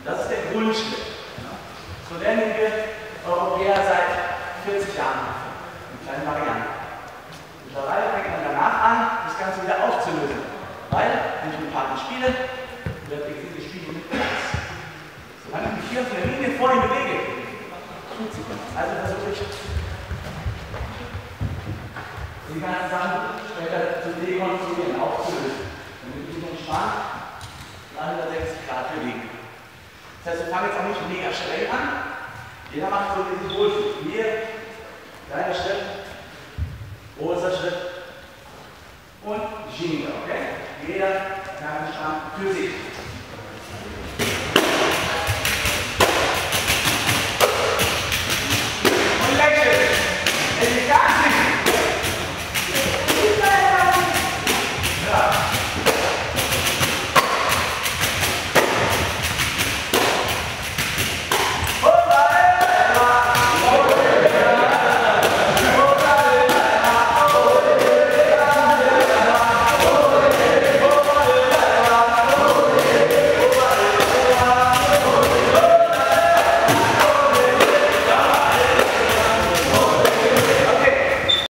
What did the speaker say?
Das ist der Grundschritt. So lernen wir Europäer seit 40 Jahren in kleinen Varianten. Mittlerweile fängt man danach an, das Ganze wieder aufzulösen. Weil, wenn ich mit Partner spiele, wird dieses Spiel mit Platz. Solange ich mich hier auf der Linie vorhin bewege, tut sich was. Also versuche ich, die ganzen Sachen später zu dekonstruieren, aufzulösen. Damit ich mich entspannt 360 Grad bewegen. Das heißt, wir fangen jetzt auch nicht mega schnell an. Jeder macht so, wie sich wohlfühlt. Hier, kleiner Schritt, großer Schritt und Ginga, okay? Jeder ganz entspannt für sich.